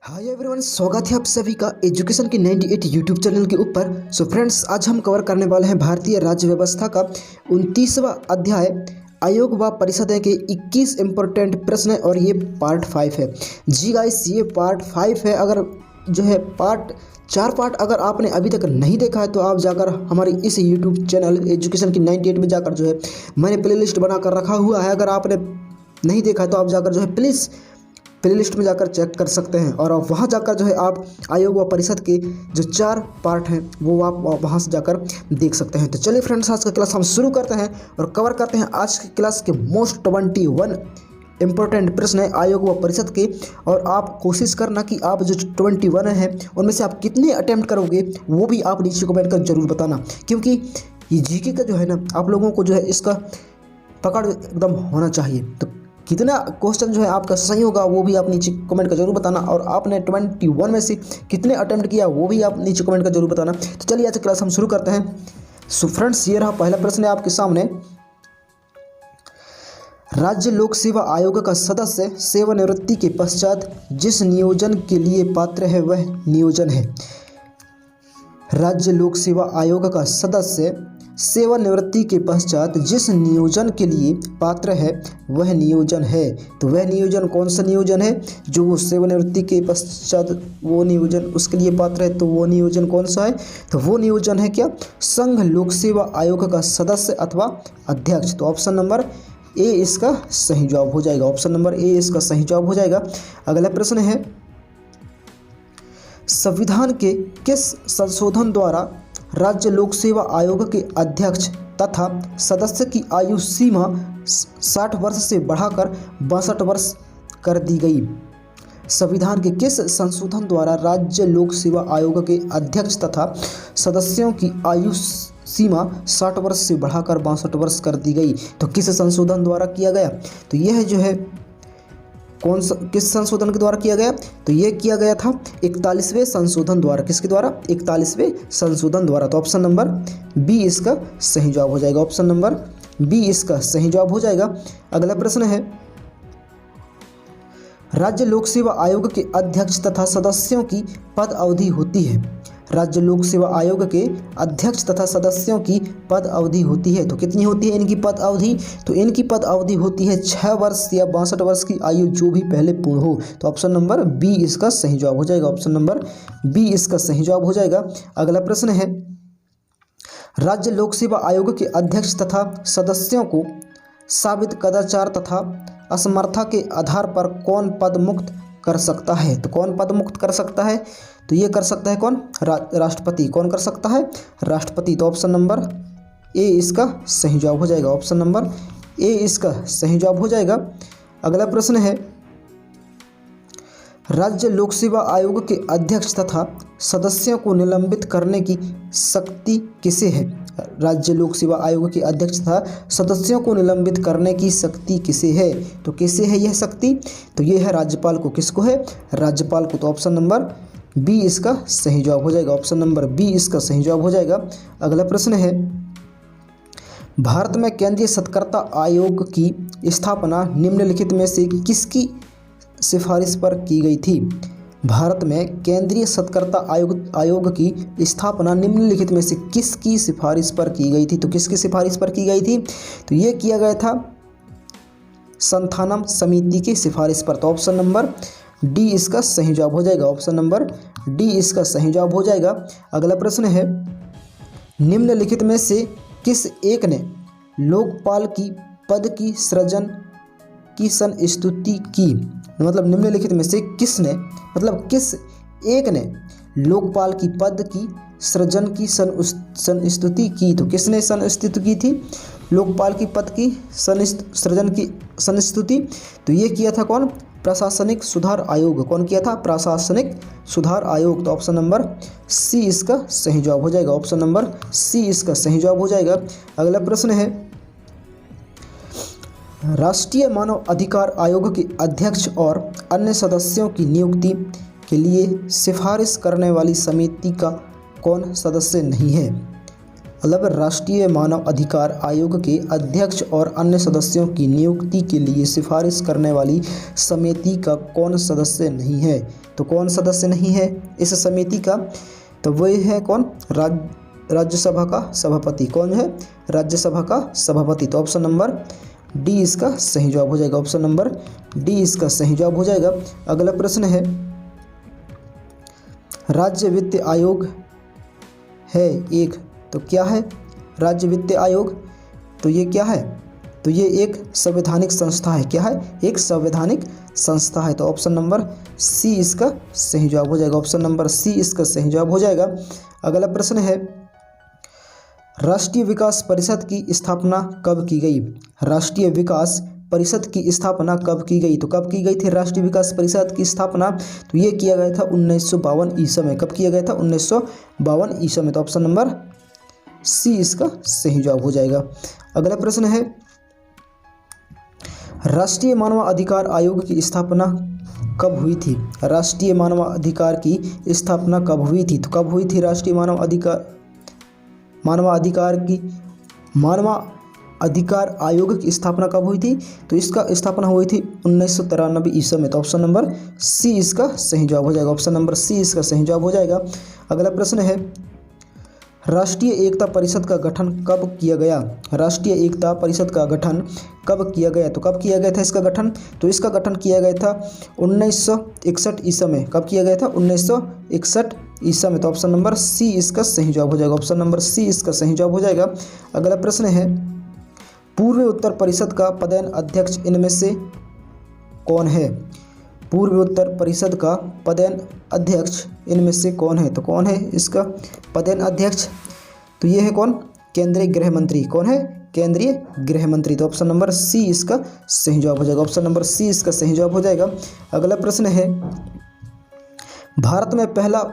Hi everyone, स्वागत है आप सभी का एजुकेशन की 98 यूट्यूब चैनल के ऊपर। सो फ्रेंड्स, आज हम कवर करने वाले हैं भारतीय राज्य व्यवस्था का 29वां अध्याय आयोग व परिषदें के 21 इंपॉर्टेंट प्रश्न है और ये पार्ट 5 है। जी गाइस, ये पार्ट 5 है। अगर जो है चार पार्ट अगर आपने अभी तक नहीं देखा है तो आप जाकर हमारे इस यूट्यूब चैनल एजुकेशन की 98 में जाकर जो है मैंने प्लेलिस्ट बनाकर रखा हुआ है। अगर आपने नहीं देखा तो आप जाकर जो है प्लीज़ प्लेलिस्ट में जाकर चेक कर सकते हैं और वहाँ जाकर जो है आप आयोग व परिषद के जो 4 पार्ट हैं वो आप वहाँ से जाकर देख सकते हैं। तो चलिए फ्रेंड्स, आज का क्लास हम शुरू करते हैं और कवर करते हैं आज की क्लास के मोस्ट 21 इंपॉर्टेंट प्रश्न है आयोग व परिषद के। और आप कोशिश करना कि आप जो 21 हैं उनमें से आप कितने अटेम्प्ट करोगे वो भी आप नीचे कमेंट कर जरूर बताना, क्योंकि ये जीके का जो है ना आप लोगों को जो है इसका पकड़ एकदम होना चाहिए। तो कितना क्वेश्चन जो है आपका सही होगा वो भी आप नीचे कमेंट कर जरूर बताना, और आपने 21 में से कितने अटेम्प्ट किया वो भी आप नीचे कमेंट कर जरूर बताना। तो चलिए आज क्लास हम शुरू करते हैं। सो फ्रेंड्स, ये रहा पहला प्रश्न है आपके सामने। राज्य लोक सेवा आयोग का सदस्य सेवानिवृत्ति के पश्चात जिस नियोजन के लिए पात्र है वह नियोजन है। राज्य लोक सेवा आयोग का सदस्य सेवानिवृत्ति के पश्चात जिस नियोजन के लिए पात्र है वह नियोजन है। तो वह नियोजन कौन सा नियोजन है? जो वो सेवानिवृत्ति के पश्चात वो नियोजन उसके लिए पात्र है, तो वो नियोजन कौन सा है? तो वो नियोजन है क्या? संघ लोक सेवा आयोग का सदस्य अथवा अध्यक्ष। तो ऑप्शन नंबर ए इसका सही जवाब हो जाएगा। ऑप्शन नंबर ए इसका सही जवाब हो जाएगा। अगला प्रश्न है, संविधान के किस संशोधन द्वारा राज्य लोक सेवा आयोग के अध्यक्ष तथा सदस्य की आयु सीमा 60 वर्ष से बढ़ाकर 62 वर्ष कर दी गई? संविधान के किस संशोधन द्वारा राज्य लोक सेवा आयोग के अध्यक्ष तथा सदस्यों की आयु सीमा 60 वर्ष से बढ़ाकर 62 वर्ष कर दी गई? तो किस संशोधन द्वारा किया गया? तो यह जो है किस संशोधन के द्वारा किया गया? तो ये किया गया था 41वें संशोधन द्वारा। किसके द्वारा? 41वें संशोधन द्वारा। तो ऑप्शन नंबर बी इसका सही जवाब हो जाएगा। ऑप्शन नंबर बी इसका सही जवाब हो जाएगा। अगला प्रश्न है, राज्य लोक सेवा आयोग के अध्यक्ष तथा सदस्यों की पद अवधि होती है। राज्य लोक सेवा आयोग के अध्यक्ष तथा सदस्यों की पद अवधि होती है। तो कितनी होती है इनकी पद अवधि? तो इनकी पद अवधि होती है 6 वर्ष या 62 वर्ष की आयु जो भी पहले पूर्ण हो। तो ऑप्शन नंबर बी इसका सही जवाब हो जाएगा। ऑप्शन नंबर बी इसका सही जवाब हो जाएगा। अगला प्रश्न है, राज्य लोक सेवा आयोग के अध्यक्ष तथा सदस्यों को साबित कदाचार तथा असमर्था के आधार पर कौन पद मुक्त कर सकता है? तो कौन पद मुक्त कर सकता है? तो ये कर सकता है कौन? राष्ट्रपति। कौन कर सकता है? राष्ट्रपति। तो ऑप्शन नंबर ए इसका सही जवाब हो जाएगा। ऑप्शन नंबर ए इसका सही जवाब हो जाएगा। अगला प्रश्न है, राज्य लोक सेवा आयोग के अध्यक्ष तथा सदस्यों को निलंबित करने की शक्ति किसे है? राज्य लोक सेवा आयोग के अध्यक्ष तथा सदस्यों को निलंबित करने की शक्ति किसे है? तो किसे है यह शक्ति? तो यह है राज्यपाल को। किसको है? राज्यपाल को। तो ऑप्शन नंबर बी इसका सही जवाब हो जाएगा। ऑप्शन नंबर बी इसका सही जवाब हो जाएगा। अगला प्रश्न है, भारत में केंद्रीय सत्कर्ता आयोग की स्थापना निम्नलिखित में से किसकी सिफारिश पर की गई थी? भारत में केंद्रीय सत्कर्ता आयोग की स्थापना निम्नलिखित में से किसकी सिफारिश पर की गई थी? तो किसकी सिफारिश पर की गई थी? तो ये किया गया था संथानम समिति की सिफारिश पर। तो ऑप्शन नंबर डी इसका सही जवाब हो जाएगा। ऑप्शन नंबर डी इसका सही जवाब हो जाएगा। अगला प्रश्न है, निम्नलिखित में से किस एक ने लोकपाल की पद की सृजन की संस्तुति की? मतलब निम्नलिखित में से किसने, मतलब किस एक ने लोकपाल की पद की सृजन की संस्तुति की? तो किसने संस्तुति की थी लोकपाल की पद की सृजन की संस्तुति? तो ये किया था कौन? प्रशासनिक सुधार आयोग। कौन किया था? प्रशासनिक सुधार आयोग। तो ऑप्शन नंबर सी इसका सही जवाब हो जाएगा। ऑप्शन नंबर सी इसका सही जवाब हो जाएगा। अगला प्रश्न है, राष्ट्रीय मानव अधिकार आयोग के अध्यक्ष और अन्य सदस्यों की नियुक्ति के लिए सिफारिश करने वाली समिति का कौन सदस्य नहीं है? मतलब राष्ट्रीय मानव अधिकार आयोग के अध्यक्ष और अन्य सदस्यों की नियुक्ति के लिए सिफारिश करने वाली समिति का कौन सदस्य नहीं है? तो कौन सदस्य नहीं है इस समिति का? तो वही है कौन? राज्यसभा का सभापति। कौन है? राज्यसभा का सभापति। तो ऑप्शन नंबर डी इसका सही जवाब हो जाएगा। ऑप्शन नंबर डी इसका सही जवाब हो जाएगा। अगला प्रश्न है, राज्य वित्त आयोग है एक, तो क्या है राज्य वित्त आयोग? तो ये क्या है? तो ये एक संवैधानिक संस्था है। क्या है? एक संवैधानिक संस्था है। तो ऑप्शन नंबर सी इसका सही जवाब हो जाएगा। ऑप्शन नंबर सी इसका सही जवाब हो जाएगा। अगला प्रश्न है, राष्ट्रीय विकास परिषद की स्थापना कब की गई? राष्ट्रीय विकास परिषद की स्थापना कब की गई? तो कब की गई थी राष्ट्रीय विकास परिषद की स्थापना? तो ये किया गया था 1952 ईस्वी में। कब किया गया था? 1952 ईस्वी में। तो ऑप्शन नंबर सी इसका सही जवाब हो जाएगा। अगला प्रश्न है, राष्ट्रीय मानवाधिकार आयोग की स्थापना कब हुई थी? राष्ट्रीय मानवाधिकार की स्थापना कब हुई थी? तो कब हुई थी राष्ट्रीय मानवाधिकार आयोग की स्थापना कब हुई थी? तो इसका स्थापना हुई थी 1993 ईस्वी में। तो ऑप्शन नंबर सी इसका सही जवाब हो जाएगा। ऑप्शन नंबर सी इसका सही जवाब हो जाएगा। अगला प्रश्न है, राष्ट्रीय एकता परिषद का गठन कब किया गया? राष्ट्रीय एकता परिषद का गठन कब किया गया? तो कब किया गया था इसका गठन? तो इसका गठन किया गया था 1961 ईस्वी में। कब किया गया था? 1961 ईस्वी में। तो ऑप्शन नंबर सी इसका सही जवाब हो जाएगा। ऑप्शन नंबर सी इसका सही जवाब हो जाएगा। अगला प्रश्न है, पूर्व उत्तर परिषद का पदेन अध्यक्ष इनमें से कौन है? पूर्व उत्तर परिषद का पदेन अध्यक्ष इनमें से कौन है? तो कौन है इसका पदेन अध्यक्ष? तो ये है कौन? केंद्रीय गृह मंत्री। कौन है? केंद्रीय गृह मंत्री। तो ऑप्शन नंबर सी इसका सही जवाब हो जाएगा। ऑप्शन नंबर सी इसका सही जवाब हो जाएगा। अगला प्रश्न है, भारत में पहला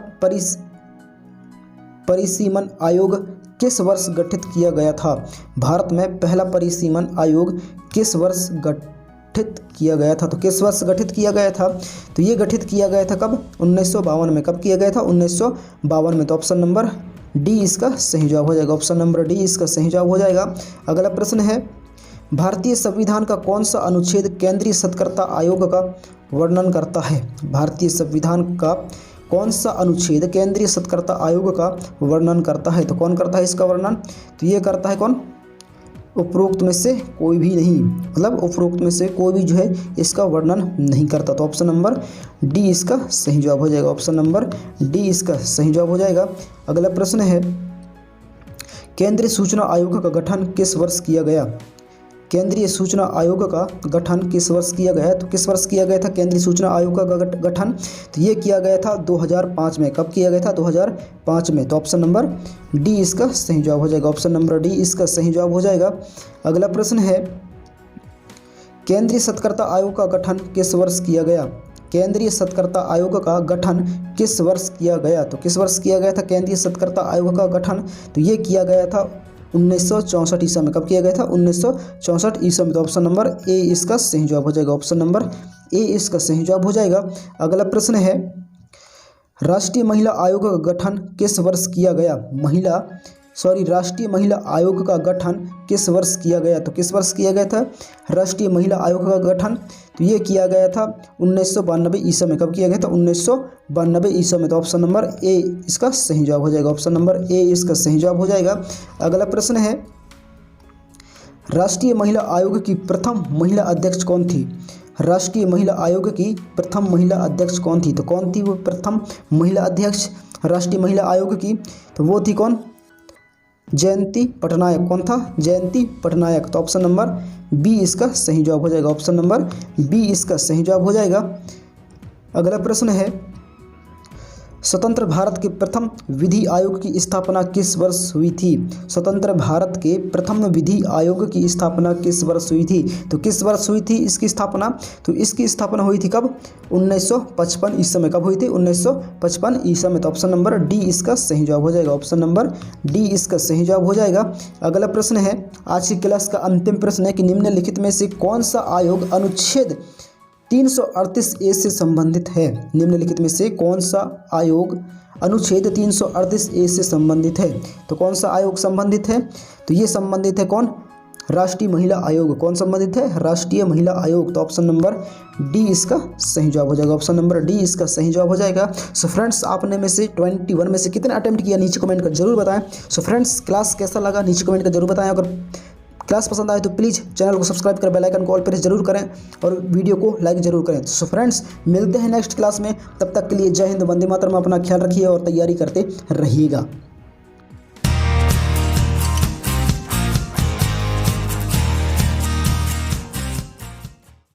परिसीमन आयोग किस वर्ष गठित किया गया था? भारत में पहला परिसीमन आयोग किस वर्ष गठित किया गया था? तो किस वर्ष गठित किया गया था? तो ये गठित किया गया था कब? 1952 में। कब किया गया था? 1952 में। तो ऑप्शन नंबर डी इसका सही जवाब हो जाएगा। ऑप्शन नंबर डी इसका सही जवाब हो जाएगा। अगला प्रश्न है, भारतीय संविधान का कौन सा अनुच्छेद केंद्रीय सत्कर्ता आयोग का वर्णन करता है? भारतीय संविधान का कौन सा अनुच्छेद केंद्रीय सत्कर्ता आयोग का वर्णन करता है? तो कौन करता है इसका वर्णन? तो ये करता है कौन? उपरोक्त में से कोई भी नहीं, मतलब उपरोक्त में से कोई भी जो है इसका वर्णन नहीं करता। तो ऑप्शन नंबर डी इसका सही जवाब हो जाएगा। ऑप्शन नंबर डी इसका सही जवाब हो जाएगा। अगला प्रश्न है, केंद्रीय सूचना आयोग का गठन किस वर्ष किया गया? केंद्रीय सूचना आयोग का गठन किस वर्ष किया गया? तो किस वर्ष किया गया था केंद्रीय सूचना आयोग का गठन? तो ये किया गया था 2005 में। कब किया गया था? 2005 में। तो ऑप्शन नंबर डी इसका सही जवाब हो जाएगा। ऑप्शन नंबर डी इसका सही जवाब हो जाएगा। अगला प्रश्न है, केंद्रीय सत्कर्ता आयोग का गठन किस वर्ष किया गया? केंद्रीय सत्कर्ता आयोग का गठन किस वर्ष किया गया? तो किस वर्ष किया गया था केंद्रीय सत्कर्ता आयोग का गठन? तो ये किया गया था 1964 ईस्वी में। कब किया गया था? 1964 ईस्वी में। तो ऑप्शन नंबर ए इसका सही जवाब हो जाएगा। ऑप्शन नंबर ए इसका सही जवाब हो जाएगा। अगला प्रश्न है, राष्ट्रीय महिला आयोग का गठन किस वर्ष किया गया? राष्ट्रीय महिला आयोग का गठन किस वर्ष किया गया? तो किस वर्ष किया गया था राष्ट्रीय महिला आयोग का गठन? तो ये किया गया था 1992 ईस्वी में। कब किया गया था? 1992 ईस्वी में। तो ऑप्शन नंबर ए इसका सही जवाब हो जाएगा। ऑप्शन नंबर ए इसका सही जवाब हो जाएगा। अगला प्रश्न है, राष्ट्रीय महिला आयोग की प्रथम महिला अध्यक्ष कौन थी? राष्ट्रीय महिला आयोग की प्रथम महिला अध्यक्ष कौन थी? तो कौन थी वो प्रथम महिला अध्यक्ष राष्ट्रीय महिला आयोग की? तो वो थी कौन? जयंती पटनायक। कौन था? जयंती पटनायक। तो ऑप्शन नंबर बी इसका सही जवाब हो जाएगा। ऑप्शन नंबर बी इसका सही जवाब हो जाएगा। अगला प्रश्न है, स्वतंत्र भारत के प्रथम विधि आयोग की स्थापना किस वर्ष हुई थी? स्वतंत्र भारत के प्रथम विधि आयोग की स्थापना किस वर्ष हुई थी? तो किस वर्ष हुई थी इसकी स्थापना? तो इसकी स्थापना हुई थी कब? 1955 ईस्वी में। कब हुई थी? 1955 ईस्वी में। तो ऑप्शन नंबर डी इसका सही जवाब हो जाएगा। ऑप्शन नंबर डी इसका सही जवाब हो जाएगा। अगला प्रश्न है, आज की क्लास का अंतिम प्रश्न है कि निम्नलिखित में से कौन सा आयोग अनुच्छेद 338 ए से संबंधित है? निम्नलिखित में से कौन सा आयोग अनुच्छेद 338 ए से संबंधित है? तो कौन सा आयोग संबंधित है? तो ये संबंधित है कौन? राष्ट्रीय महिला आयोग। कौन संबंधित है? राष्ट्रीय महिला आयोग। तो ऑप्शन नंबर डी इसका सही जवाब हो जाएगा। ऑप्शन नंबर डी इसका सही जवाब हो जाएगा। सो फ्रेंड्स, आपने में से 21 में से कितने अटेम्प्ट किया नीचे कमेंट कर जरूर बताएं। सो फ्रेंड्स, क्लास कैसा लगा नीचे कमेंट कर जरूर बताएं। अगर क्लास पसंद आए तो प्लीज़ चैनल को सब्सक्राइब कर बेल आइकन को ऑल प्रेस जरूर करें और वीडियो को लाइक जरूर करें। सो फ्रेंड्स, मिलते हैं नेक्स्ट क्लास में। तब तक के लिए जय हिंद, वंदे मातरम। अपना ख्याल रखिए और तैयारी करते रहिएगा।